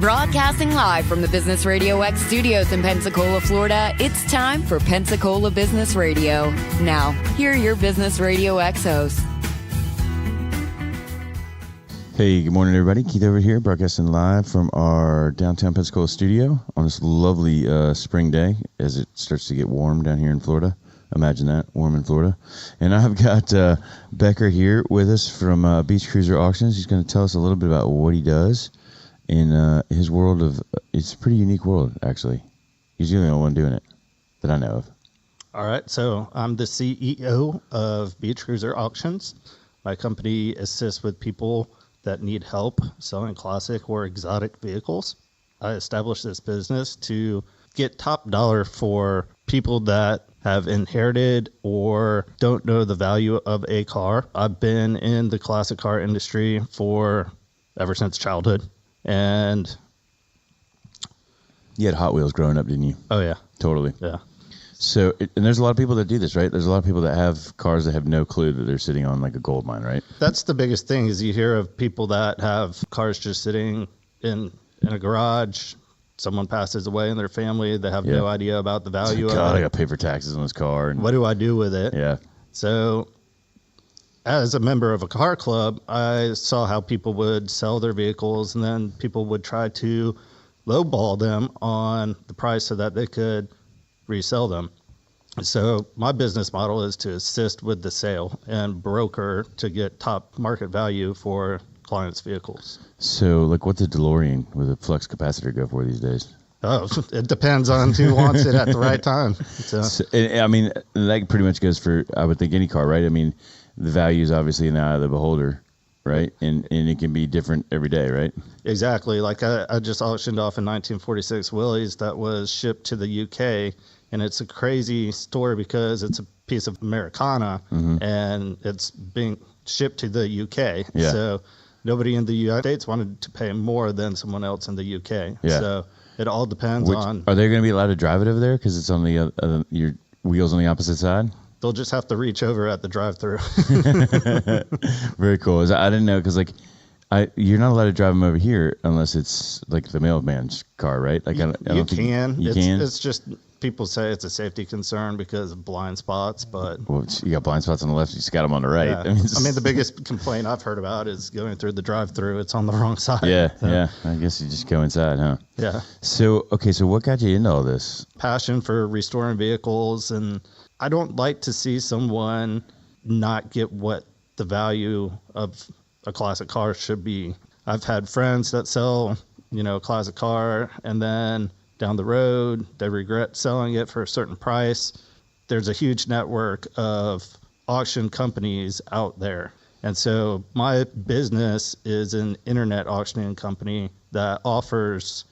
Broadcasting live from the Business Radio X studios in Pensacola, Florida, it's time for Pensacola Business Radio. Now, here are your Business Radio X hosts. Hey, good morning, everybody. Keith over here, broadcasting live from our downtown Pensacola studio on this lovely spring day as it starts to get warm down here in Florida. Imagine that, warm in Florida. And I've got Becker here with us from Beach Cruiser Auctions. He's going to tell us a little bit about what he does in his world of, it's a pretty unique world, actually. He's the only one doing it that I know of. All right, so I'm the CEO of Beach Cruiser Auctions. My company assists with people that need help selling classic or exotic vehicles. I established this business to get top dollar for people that have inherited or don't know the value of a car. I've been in the classic car industry for ever since childhood. And you had Hot Wheels growing up, didn't you? Oh, yeah. Totally. Yeah. So, and there's a lot of people that do this, right? There's a lot of people that have cars that have no clue that they're sitting on like a gold mine, right? That's the biggest thing is you hear of people that have cars just sitting in a garage. Someone passes away in their family. They have no idea about the value of it. God, I got to pay for taxes on this car. And what do I do with it? Yeah. So as a member of a car club, I saw how people would sell their vehicles and then people would try to lowball them on the price so that they could resell them. So my business model is to assist with the sale and broker to get top market value for clients' vehicles. So, like, what's a DeLorean with a flux capacitor go for these days? Oh, it depends on who wants it at the right time. So, I mean, that pretty much goes for, I would think, any car, right? I mean, the value is obviously in the eye of the beholder, right? And it can be different every day, right? Exactly. Like I just auctioned off a 1946 Willies that was shipped to the UK. And it's a crazy story because it's a piece of Americana and it's being shipped to the UK. Yeah. So nobody in the United States wanted to pay more than someone else in the UK. Yeah. So it all depends on. Are they going to be allowed to drive it over there because it's on the your wheels on the opposite side? They'll just have to reach over at the drive-through. Very cool. I didn't know because you're not allowed to drive them over here unless it's like the mailman's car, right? Like you can. Can. It's just. People say it's a safety concern because of blind spots, but... Well, you got blind spots on the left, you just got them on the right. Yeah. I mean, the biggest complaint I've heard about is going through the drive-thru. It's on the wrong side. Yeah, so. Yeah. I guess you just go inside, huh? Yeah. So what got you into all this? Passion for restoring vehicles, and I don't like to see someone not get what the value of a classic car should be. I've had friends that sell, a classic car, and then... down the road, they regret selling it for a certain price. There's a huge network of auction companies out there. And so my business is an internet auctioning company that offers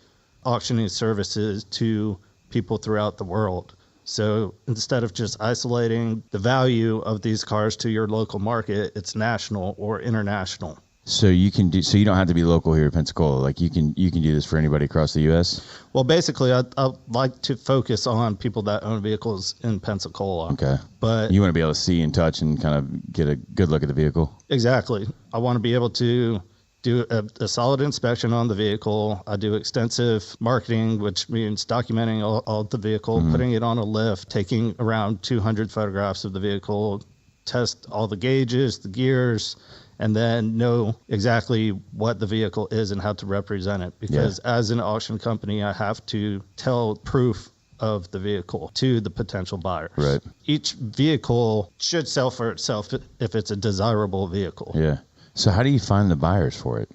auctioning services to people throughout the world. So instead of just isolating the value of these cars to your local market, it's national or international. So you don't have to be local here in Pensacola. Like you can do this for anybody across the U.S. Well, basically, I'd like to focus on people that own vehicles in Pensacola. Okay. But you want to be able to see and touch and kind of get a good look at the vehicle. Exactly. I want to be able to do a solid inspection on the vehicle. I do extensive marketing, which means documenting all of the vehicle, putting it on a lift, taking around 200 photographs of the vehicle, test all the gauges, the gears, and then know exactly what the vehicle is and how to represent it. Because as an auction company, I have to tell proof of the vehicle to the potential buyers. Right. Each vehicle should sell for itself if it's a desirable vehicle. Yeah. So how do you find the buyers for it?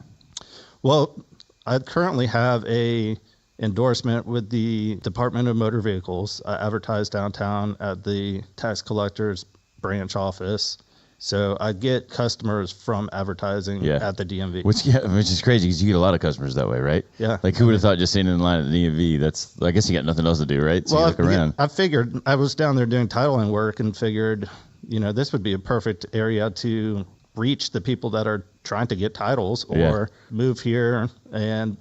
Well, I currently have a endorsement with the Department of Motor Vehicles. I advertise downtown at the tax collector's branch office. So I get customers from advertising at the DMV. Which is crazy because you get a lot of customers that way, right? Yeah. Like who would have thought just sitting in line at the DMV, I guess you got nothing else to do, right? So well, you look around. I figured, I was down there doing titling work and figured, this would be a perfect area to reach the people that are trying to get titles or move here. And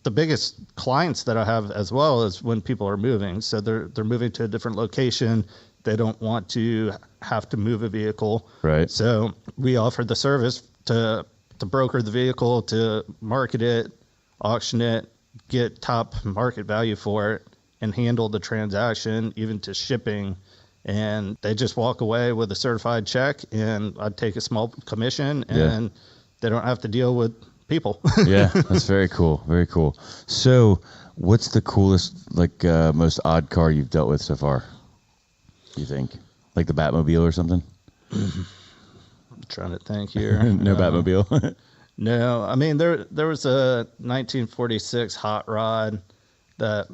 the biggest clients that I have as well is when people are moving. So they're moving to a different location. They don't want to have to move a vehicle. Right. So we offer the service to broker the vehicle, to market it, auction it, get top market value for it and handle the transaction, even to shipping. And they just walk away with a certified check, and I'd take a small commission, and they don't have to deal with people. Yeah, that's very cool. Very cool. So what's the coolest, like, most odd car you've dealt with so far, you think? Like the Batmobile or something? I'm trying to think here. No Batmobile? No. I mean, there was a 1946 hot rod that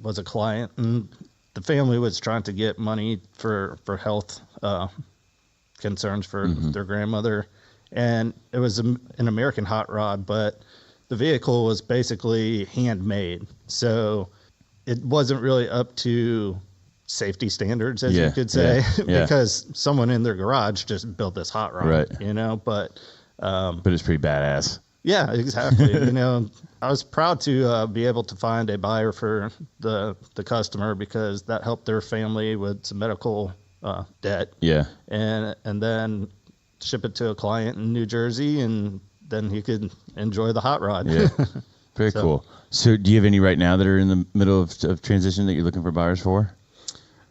was a client, and the family was trying to get money for health concerns for their grandmother. And it was an American hot rod, but the vehicle was basically handmade. So it wasn't really up to safety standards, as you could say, because someone in their garage just built this hot rod, right. you know, but it's pretty badass. Yeah, exactly. You know, I was proud to be able to find a buyer for the customer, because that helped their family with some medical debt. Yeah. And then ship it to a client in New Jersey, and then he could enjoy the hot rod. Yeah. Very cool. So do you have any right now that are in the middle of transition that you're looking for buyers for?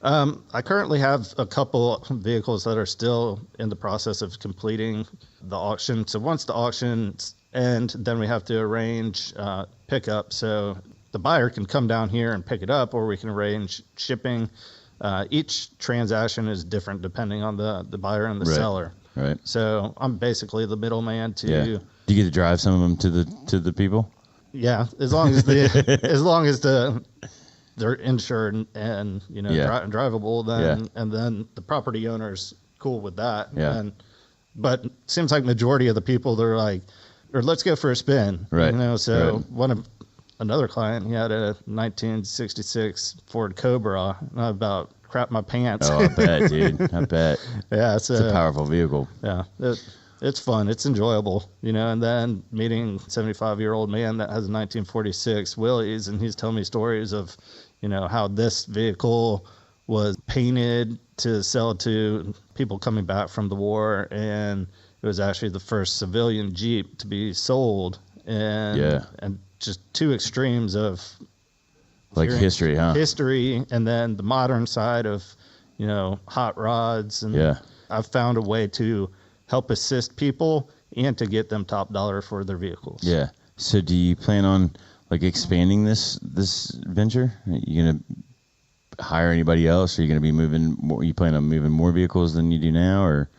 I currently have a couple vehicles that are still in the process of completing the auction. So once the auction's end, then we have to arrange pickup. So the buyer can come down here and pick it up, or we can arrange shipping. Each transaction is different depending on the buyer and the seller. Right. So I'm basically the middleman to. Yeah. Do you get to drive some of them to the people? Yeah, as long as they're insured and you know drivable, then and then the property owner's cool with that. Yeah. But it seems like majority of the people, they're like, or let's go for a spin. Right. You know, so another client, he had a 1966 Ford Cobra, and I about crap my pants. Oh, I bet, dude. I bet. Yeah, it's a powerful vehicle. Yeah, it's fun. It's enjoyable, you know. And then meeting a 75-year-old man that has a 1946 Willies, and he's telling me stories of, you know, how this vehicle was painted to sell to people coming back from the war, and it was actually the first civilian Jeep to be sold. And just two extremes of like history, huh? History, and then the modern side of, you know, hot rods. And I've found a way to help assist people and to get them top dollar for their vehicles. Yeah. So do you plan on like expanding this venture? Are you gonna hire anybody else? Are you gonna be moving more? You plan on moving more vehicles than you do now, or?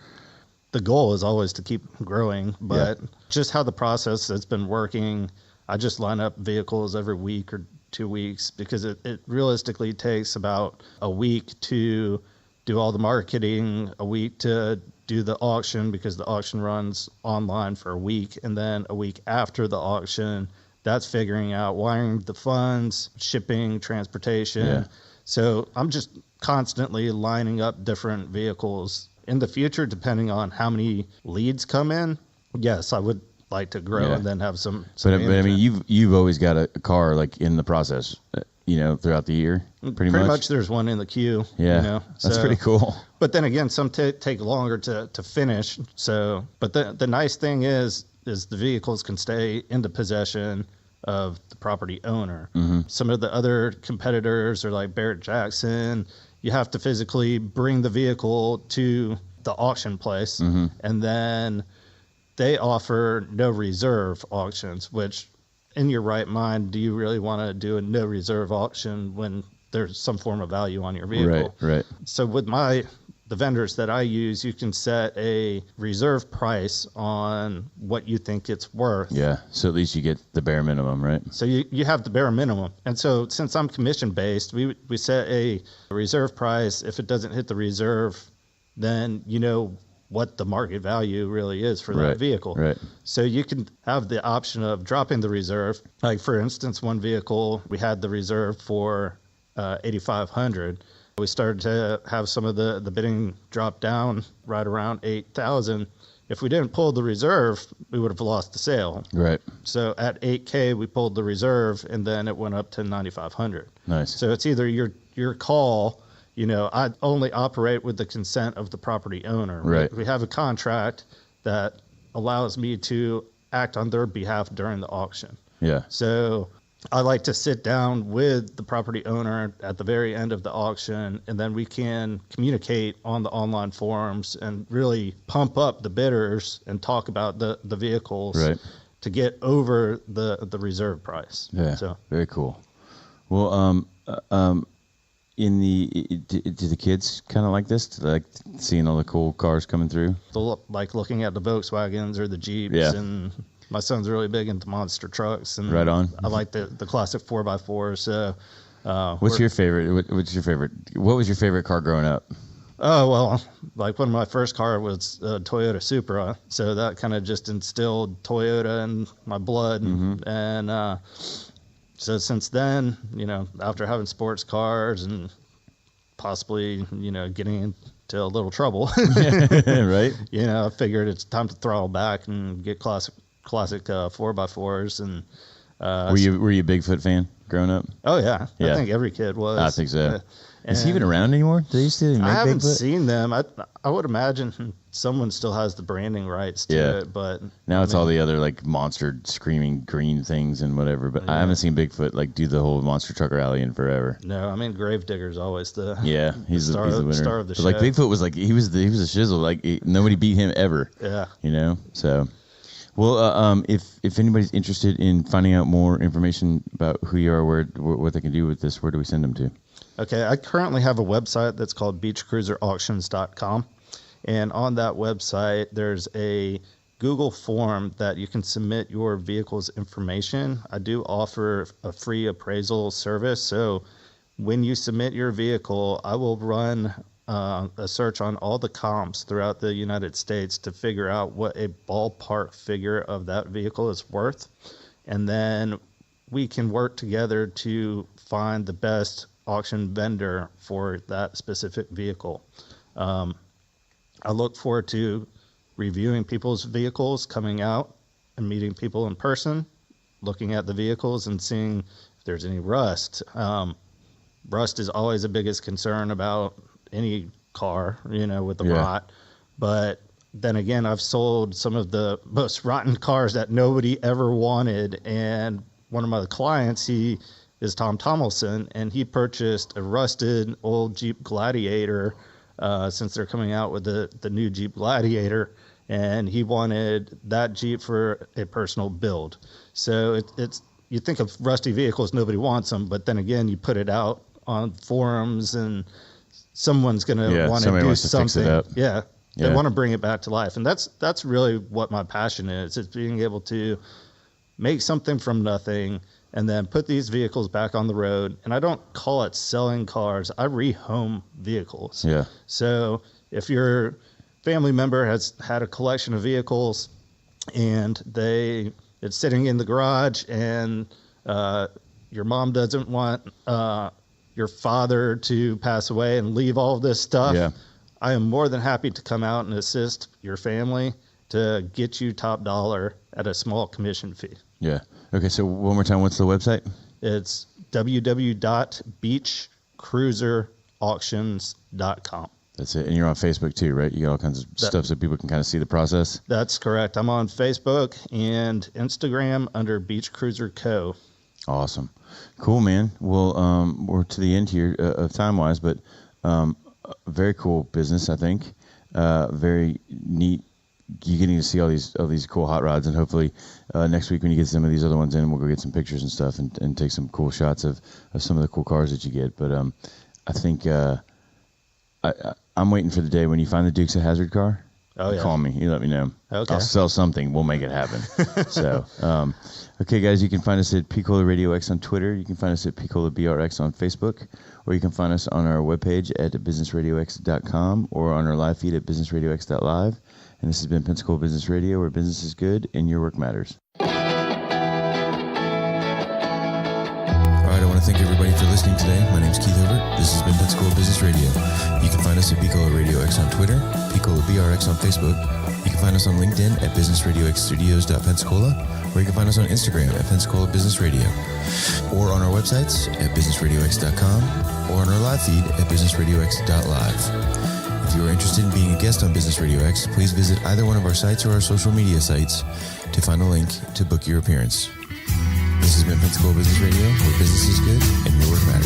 The goal is always to keep growing, but just how the process has been working, I just line up vehicles every week or 2 weeks, because it realistically takes about a week to do all the marketing, a week to do the auction, because the auction runs online for a week, and then a week after the auction, that's figuring out wiring the funds, shipping, transportation. Yeah. So I'm just constantly lining up different vehicles. In the future, depending on how many leads come in, yes, I would like to grow and then have some but I mean, you've always got a car like in the process, you know, throughout the year. Pretty much there's one in the queue. Yeah, you know? That's pretty cool. But then again, some take longer to finish. So, but the nice thing is the vehicles can stay in the possession of the property owner. Mm-hmm. Some of the other competitors are like Barrett Jackson. You have to physically bring the vehicle to the auction place, and then they offer no reserve auctions, which in your right mind, do you really want to do a no reserve auction when there's some form of value on your vehicle? Right. So with the vendors that I use, you can set a reserve price on what you think it's worth. Yeah. So at least you get the bare minimum, right? So you have the bare minimum. And so since I'm commission based, we set a reserve price. If it doesn't hit the reserve, then you know what the market value really is for that vehicle. Right. So you can have the option of dropping the reserve. Like for instance, one vehicle, we had the reserve for $8,500. We started to have some of the bidding drop down right around $8,000. If we didn't pull the reserve, we would have lost the sale. Right. So at $8,000, we pulled the reserve, and then it went up to $9,500. Nice. So it's either your call. You know, I only operate with the consent of the property owner. Right. We have a contract that allows me to act on their behalf during the auction. Yeah. So I like to sit down with the property owner at the very end of the auction, and then we can communicate on the online forums and really pump up the bidders and talk about the vehicles to get over the reserve price. Yeah, so very cool. Well, do the kids kind of like this? Like seeing all the cool cars coming through? Like looking at the Volkswagens or the Jeeps, and my son's really big into monster trucks, and right on. I like the classic 4x4. So, what's your favorite? What's your favorite? What was your favorite car growing up? Oh, well, like one of my first car was a Toyota Supra, so that kind of just instilled Toyota in my blood, and so since then, after having sports cars and possibly, getting into a little trouble, right? I figured it's time to throttle back and get classic 4x4s. And were you a Bigfoot fan growing up? Oh yeah. I think every kid was. I think so. Is he even around anymore? They used to make I haven't Bigfoot? seen them. I would imagine someone still has the branding rights to it, but now it's all the other like monster screaming green things and whatever. But I haven't seen Bigfoot like do the whole monster truck rally in forever. No, I mean Gravedigger's always the he's the winner. Star of the show. Like Bigfoot was like he was a shizzle. Like nobody beat him ever. Yeah. So. Well, if anybody's interested in finding out more information about who you are, what they can do with this, where do we send them to? Okay, I currently have a website that's called beachcruiserauctions.com, and on that website there's a Google form that you can submit your vehicle's information. I do offer a free appraisal service, so when you submit your vehicle, I will run a search on all the comps throughout the United States to figure out what a ballpark figure of that vehicle is worth, and then we can work together to find the best auction vendor for that specific vehicle. I look forward to reviewing people's vehicles, coming out and meeting people in person, looking at the vehicles and seeing if there's any rust. Rust is always the biggest concern about any car, with the rot. But then again, I've sold some of the most rotten cars that nobody ever wanted. And one of my clients, he is Tom Tomlinson, and he purchased a rusted old Jeep Gladiator since they're coming out with the new Jeep Gladiator. And he wanted that Jeep for a personal build. So it's you think of rusty vehicles, nobody wants them. But then again, you put it out on forums and someone's going to want to do something. They want to bring it back to life. And that's really what my passion is. It's being able to make something from nothing and then put these vehicles back on the road. And I don't call it selling cars. I rehome vehicles. Yeah. So if your family member has had a collection of vehicles and it's sitting in the garage and your mom doesn't want your father to pass away and leave all this stuff, I am more than happy to come out and assist your family to get you top dollar at a small commission fee. Yeah. Okay, so one more time, what's the website? It's www.beachcruiserauctions.com. That's it. And you're on Facebook too, right? You got all kinds of stuff so people can kind of see the process? That's correct. I'm on Facebook and Instagram under Beach Cruiser Co. Awesome. Cool, man. Well, we're to the end here of time-wise, but very cool business, I think. Very neat. You're getting to see all these cool hot rods, and hopefully next week when you get some of these other ones in, we'll go get some pictures and stuff and take some cool shots of some of the cool cars that you get. But I think I'm waiting for the day when you find the Dukes of Hazzard car. Call me. You let me know. Okay. I'll sell something. We'll make it happen. So, okay, guys, you can find us at Picola Radio X on Twitter. You can find us at Picola BRX on Facebook, or you can find us on our webpage at businessradiox.com or on our live feed at businessradiox.live. And this has been Pensacola Business Radio, where business is good and your work matters. All right, I want to thank everybody for listening today. My name's Keith Hilbert. This has been Pensacola Business Radio. You can find us at Picola Radio X on Twitter, Picola BRX on Facebook. You can find us on LinkedIn at businessradioxstudios.pensacola, or you can find us on Instagram at Pensacola Business Radio, or on our websites at businessradiox.com, or on our live feed at businessradiox.live. If you are interested in being a guest on Business Radio X, please visit either one of our sites or our social media sites to find a link to book your appearance. This has been Pensacola Business Radio, where business is good and your work matters.